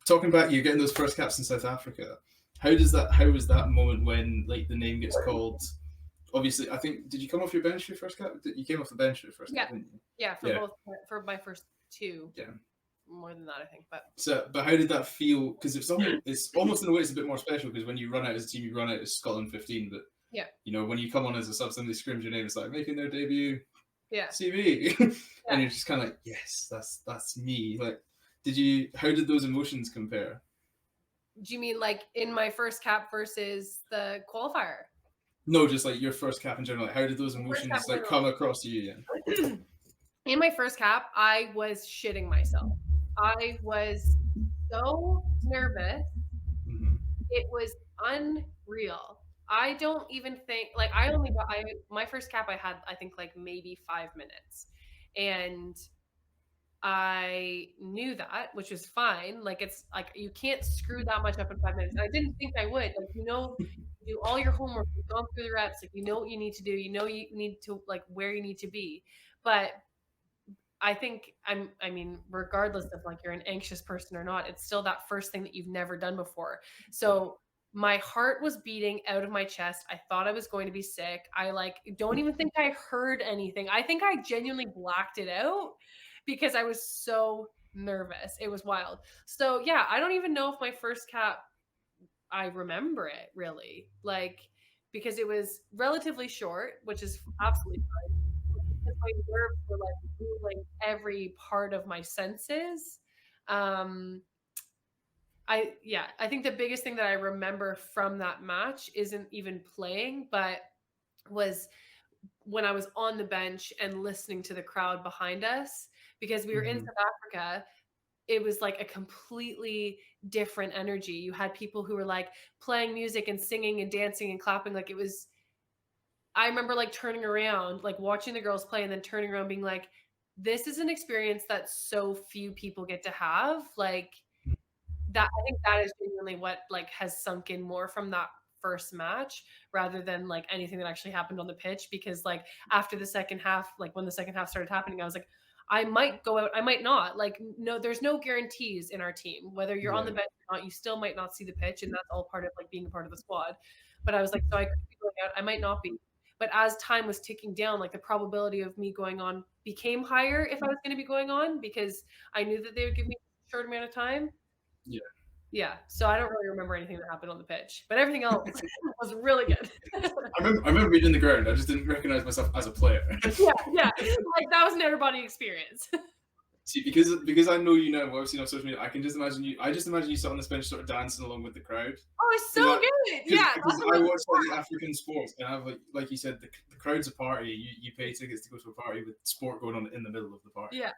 talking back, you're getting those first caps in South Africa. How was that moment when like the name gets called? Obviously, I think, did you come off your bench for your first cap? You came off the bench for your first cap, didn't you? Yeah, for my first two. Yeah. More than that, I think. But how did that feel? Because it's almost in a way it's a bit more special because when you run out as a team, you run out as Scotland 15. But yeah, when you come on as a sub, somebody screams your name. It's like making their debut. Yeah. CV, and you're just kind of like, yes, that's me. Like, how did those emotions compare? Do you mean like in my first cap versus the qualifier? No, just like your first cap in general. Like, how did those emotions like come across to you? In my first cap, I was shitting myself. I was so nervous. Mm-hmm. It was unreal. I don't even think like my first cap I had I think like maybe 5 minutes, and I knew that, which was fine. Like it's like you can't screw that much up in 5 minutes. And I didn't think I would. Like you do all your homework, you've gone through the reps, like you know what you need to do, you need to like where you need to be. But I think I mean, regardless of like you're an anxious person or not, it's still that first thing that you've never done before. So my heart was beating out of my chest. I thought I was going to be sick. I like don't even think I heard anything. I think I genuinely blacked it out because I was so nervous. It was wild. So yeah, I don't even know if my first cap I remember it really. Like because it was relatively short, which is absolutely fine. Because my nerves were like ruling every part of my senses. I think the biggest thing that I remember from that match isn't even playing, but was when I was on the bench and listening to the crowd behind us because we were in South Africa. It was like a completely different energy. You had people who were like playing music and singing and dancing and clapping. Like it was, I remember like turning around, like watching the girls play and then turning around being like, this is an experience that so few people get to have. Like that, I think that is genuinely what like has sunk in more from that first match rather than like anything that actually happened on the pitch. Because like after the second half, like when the second half started happening, I was like, I might go out, I might not. Like, no, there's no guarantees in our team. Whether you're on the bench or not, you still might not see the pitch, and that's all part of like being a part of the squad. But I was like, so I could be going out, I might not be. But as time was ticking down, like the probability of me going on became higher if I was going to be going on because I knew that they would give me a short amount of time. Yeah. Yeah. So I don't really remember anything that happened on the pitch, but everything else was really good. I remember being in the ground. I just didn't recognize myself as a player. Yeah. Like that was an everybody experience. See, because I know you now, what I've seen on social media, I just imagine you sat on this bench sort of dancing along with the crowd. Oh, it's so good. Yeah. Because I watch like the African sports and I have like you said, the crowd's a party. You pay tickets to go to a party with sport going on in the middle of the party. Yeah.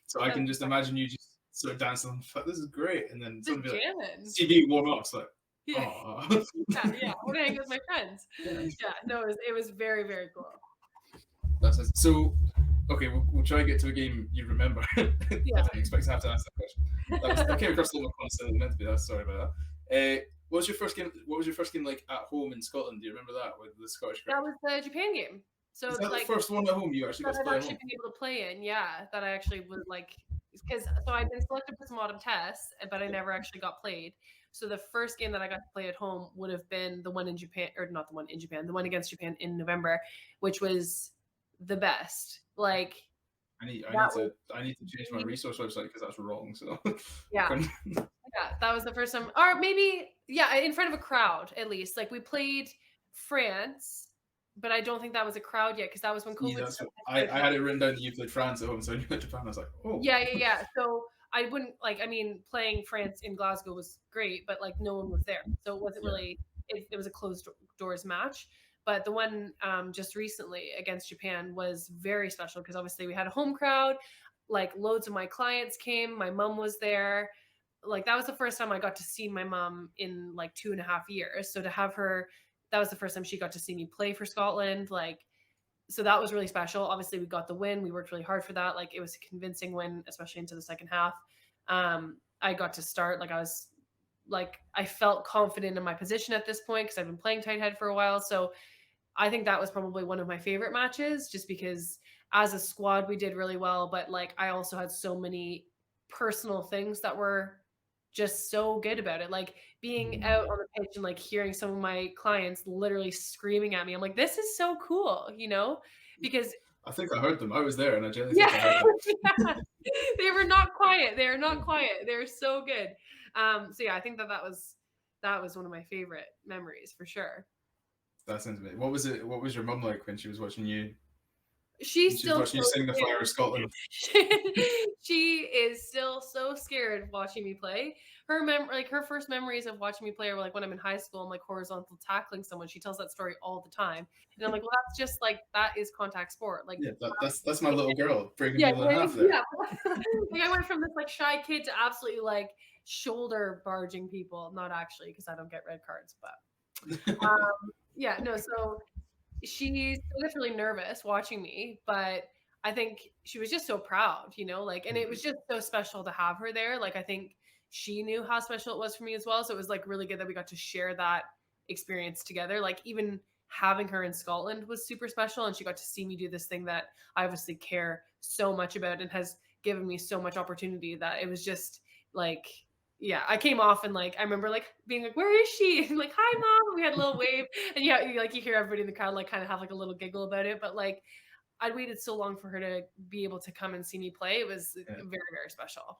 So I can just imagine you just sort of dancing on, this is great. And then somebody like CB warm up, like, yeah. Yeah. I want to hang with my friends. Yeah. No, it was very, very cool. That's it. So okay, we'll try to get to a game you remember. Yeah. I didn't expect to have to ask that question. That came across a little more constantly meant to be that. Sorry about that. What was your first game like at home in Scotland? Do you remember that with the Scottish crowd? That was the Japan game. So is that like the first one at home you actually got to play? I've actually been able to play in, yeah. That I actually was like, because I've been selected for some autumn tests, but I never actually got played. So the first game that I got to play at home would have been the one in Japan, or not the one in Japan, the one against Japan in November, which was the best. Like, I need to change my resource website because that's wrong. So yeah, that was the first time, or maybe in front of a crowd at least. Like we played France, but I don't think that was a crowd yet because that was when COVID. I had it written down that you played France at home, so I knew Japan. I was like, oh, yeah. So I wouldn't like. I mean, playing France in Glasgow was great, but like no one was there, so it wasn't really. It was a closed doors match. But the one just recently against Japan was very special because obviously we had a home crowd. Like loads of my clients came. My mom was there. Like that was the first time I got to see my mom in like 2.5 years. So to have her, that was the first time she got to see me play for Scotland. Like, so that was really special. Obviously we got the win. We worked really hard for that. Like it was a convincing win, especially into the second half. I got to start. I felt confident in my position at this point because I've been playing tight head for a while. So I think that was probably one of my favorite matches just because as a squad, we did really well. But like, I also had so many personal things that were just so good about it. Like being out on the pitch and like hearing some of my clients literally screaming at me. I'm like, this is so cool, because I think I heard them. I was there, and I genuinely think I yeah, heard them. yeah. They were not quiet. They are not quiet. They're so good. So yeah, I think that was one of my favorite memories for sure. That sounds amazing. What was it? What was your mum like when she was watching you? When She's she was still watching you so sing the Fire of scared. Scotland? She is still so scared watching me play. Her first memories of watching me play are like when I'm in high school, I'm like horizontal tackling someone. She tells that story all the time, and I'm like, well, that's just like that is contact sport. Like, Yeah, that's my little girl breaking yeah, more than half there. yeah. Like I went from this like shy kid to absolutely like shoulder barging people. Not actually, because I don't get red cards, but yeah, no. So she still gets really nervous watching me, but I think she was just so proud, like, and it was just so special to have her there. Like, I think she knew how special it was for me as well. So it was like really good that we got to share that experience together. Like, even having her in Scotland was super special, and she got to see me do this thing that I obviously care so much about and has given me so much opportunity that it was just like, yeah, I came off and like I remember like being like, "Where is she?" And like, "Hi, mom." We had a little wave, and yeah, you hear everybody in the crowd like kind of have like a little giggle about it. But like, I'd waited so long for her to be able to come and see me play. It was Yeah. very, very special.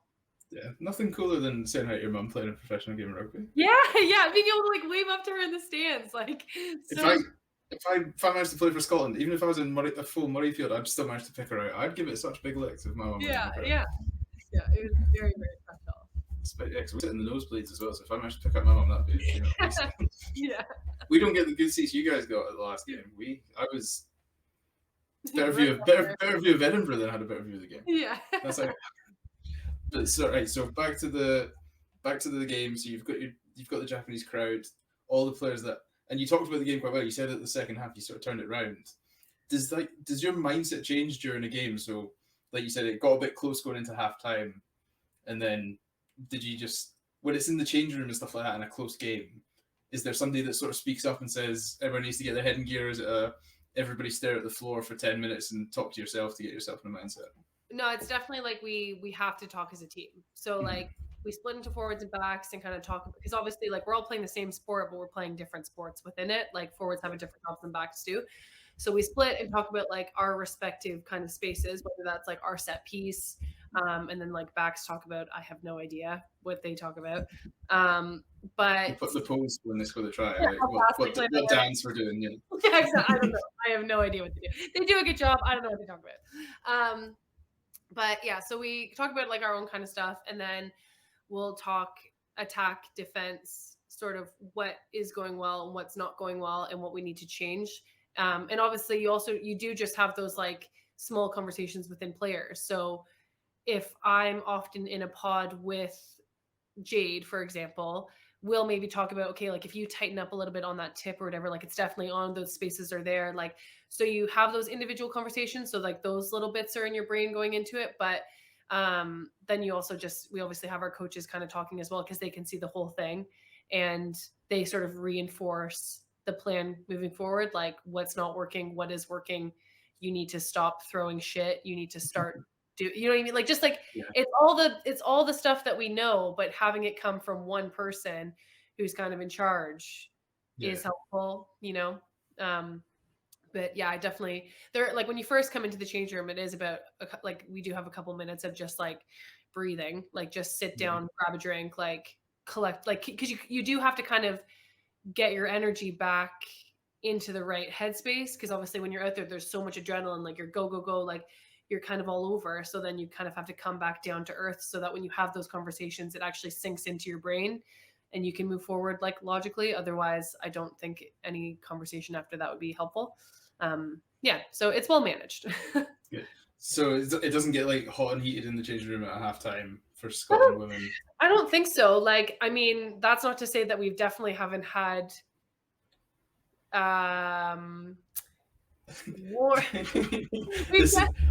Yeah, nothing cooler than saying out your mum playing a professional game of rugby. Yeah, yeah, being able to like wave up to her in the stands, like If so. if I managed to play for Scotland, even if I was in a full Murrayfield, I'd still manage to pick her out. I'd give it such big licks if my mum was in Yeah, the crowd. yeah, yeah. It was very, very special. Yeah, because we sit in the nosebleeds as well. So if I managed to pick up my mum, that'd be Yeah. We don't get the good seats you guys got at the last game. I was better Right view of Edinburgh than I had a better view of the game. Yeah. That's like, but so right. So back to the game. So you've got the Japanese crowd, all the players that, and you talked about the game quite well. You said at the second half you sort of turned it around. Does your mindset change during a game? So like you said, it got a bit close going into half time, and then did you just, when it's in the changing room and stuff like that in a close game, is there somebody that sort of speaks up and says everyone needs to get their head in gear? Is it everybody stare at the floor for 10 minutes and talk to yourself to get yourself in a mindset? No, it's definitely like we have to talk as a team. So like we split into forwards and backs and kind of talk, because obviously like we're all playing the same sport, but we're playing different sports within it. Like forwards have a different jobs than backs do. So we split and talk about like our respective kind of spaces, whether that's like our set piece, and then like backs talk about, I have no idea what they talk about. But You put the pose when they score the try, yeah, like what dance we're doing. Yeah. yeah, exactly. I don't know. I have no idea what they do. They do a good job. I don't know what they talk about. But yeah, so we talk about like our own kind of stuff, and then we'll talk attack, defense, sort of what is going well and what's not going well and what we need to change. And obviously you do just have those like small conversations within players. So if I'm often in a pod with Jade, for example, we'll maybe talk about, okay, like if you tighten up a little bit on that tip or whatever, like it's definitely on, those spaces are there. Like, so you have those individual conversations. So like those little bits are in your brain going into it. But then you also we obviously have our coaches kind of talking as well, because they can see the whole thing and they sort of reinforce the plan moving forward. Like what's not working, what is working. You need to stop throwing shit. You need to start you know what I mean? Like just like Yeah. it's all the stuff that we know, but having it come from one person who's kind of in charge is helpful, but yeah, I definitely, there, like when you first come into the change room, it is about like we do have a couple minutes of just like breathing, like just sit down, grab a drink, like collect, like because you do have to kind of get your energy back into the right headspace, because obviously when you're out there, there's so much adrenaline, like you're go go go, like you're kind of all over. So then you kind of have to come back down to earth, so that when you have those conversations, it actually sinks into your brain and you can move forward like logically. Otherwise, I don't think any conversation after that would be helpful. Yeah, so it's well managed. Good. So it doesn't get like hot and heated in the changing room at halftime for Scotland women. I don't think so. Like, I mean, that's not to say that we've definitely haven't had war.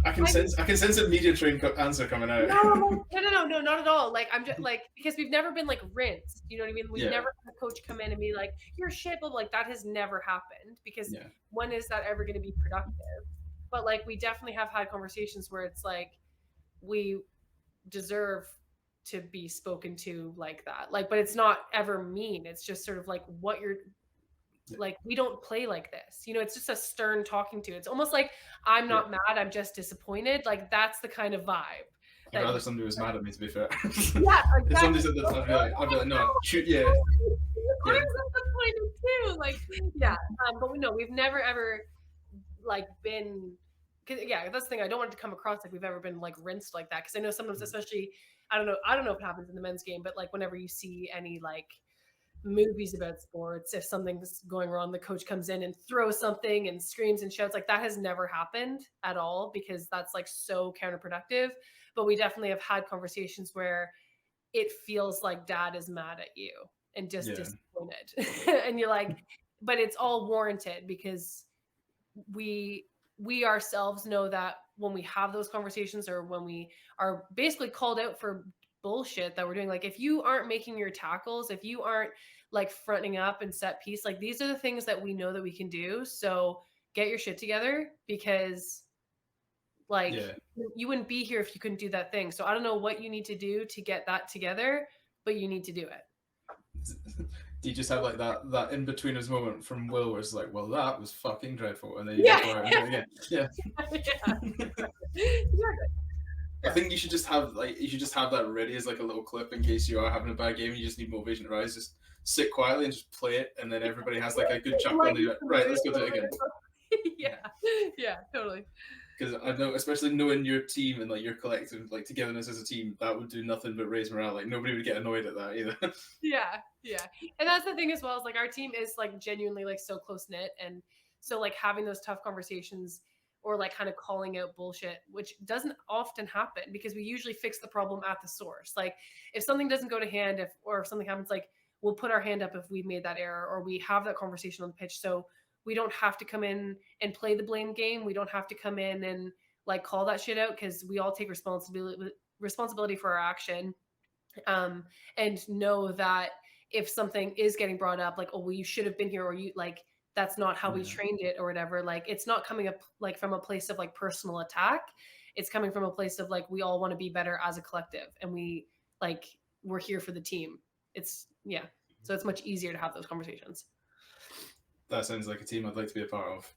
I can sense a media train answer coming out. No, not at all. Like I'm just like, because we've never been like rinsed. You know what I mean? We've never had a coach come in and be like, "You're shit," but like that has never happened, because when is that ever going to be productive? But like we definitely have had conversations where it's like we deserve to be spoken to like that. Like, but it's not ever mean. It's just sort of like what you're like, we don't play like this. You know, it's just a stern talking to. It's almost like I'm not mad, I'm just disappointed. Like that's the kind of vibe. I'd rather somebody was mad at me, to be fair. Yeah, exactly. If somebody said that, I'd be like, no, shoot, yeah. I'm disappointed too. Like, yeah. But we know we've never ever like been. Yeah, that's the thing. I don't want it to come across like we've ever been like rinsed like that, because I know sometimes, especially, I don't know if it happens in the men's game, but like whenever you see any like movies about sports, if something's going wrong, the coach comes in and throws something and screams and shouts. Like that has never happened at all, because that's like so counterproductive. But we definitely have had conversations where it feels like dad is mad at you and just disappointed. And you're like, but it's all warranted, because we ourselves know that when we have those conversations, or when we are basically called out for bullshit that we're doing, like if you aren't making your tackles, if you aren't like fronting up and set piece, like these are the things that we know that we can do. So get your shit together, because like you wouldn't be here if you couldn't do that thing. So I don't know what you need to do to get that together, but you need to do it. Do you just have like that in-betweeners moment from Will where it's like, well, that was fucking dreadful, and then you just go out and do it again? I think you should just have that ready as like a little clip in case you are having a bad game and you just need motivation to rise. Just sit quietly and just play it, and then everybody has like a good chuckle and they're like, right, let's go do it again. Yeah, totally. Because I know, especially knowing your team and like your collective like togetherness as a team, that would do nothing but raise morale. Like nobody would get annoyed at that either. Yeah, and that's the thing as well, is like our team is like genuinely like so close knit, and so like having those tough conversations, or like kind of calling out bullshit, which doesn't often happen, because we usually fix the problem at the source. Like if something doesn't go to hand, if something happens, like we'll put our hand up if we've made that error, or we have that conversation on the pitch. So we don't have to come in and play the blame game. We don't have to come in and like call that shit out, because we all take responsibility for our action, and know that if something is getting brought up, like, oh, well, you should have been here, or you like, that's not how we trained it, or whatever. Like it's not coming up like from a place of like personal attack. It's coming from a place of like, we all want to be better as a collective, and we're here for the team. So it's much easier to have those conversations. That sounds like a team I'd like to be a part of.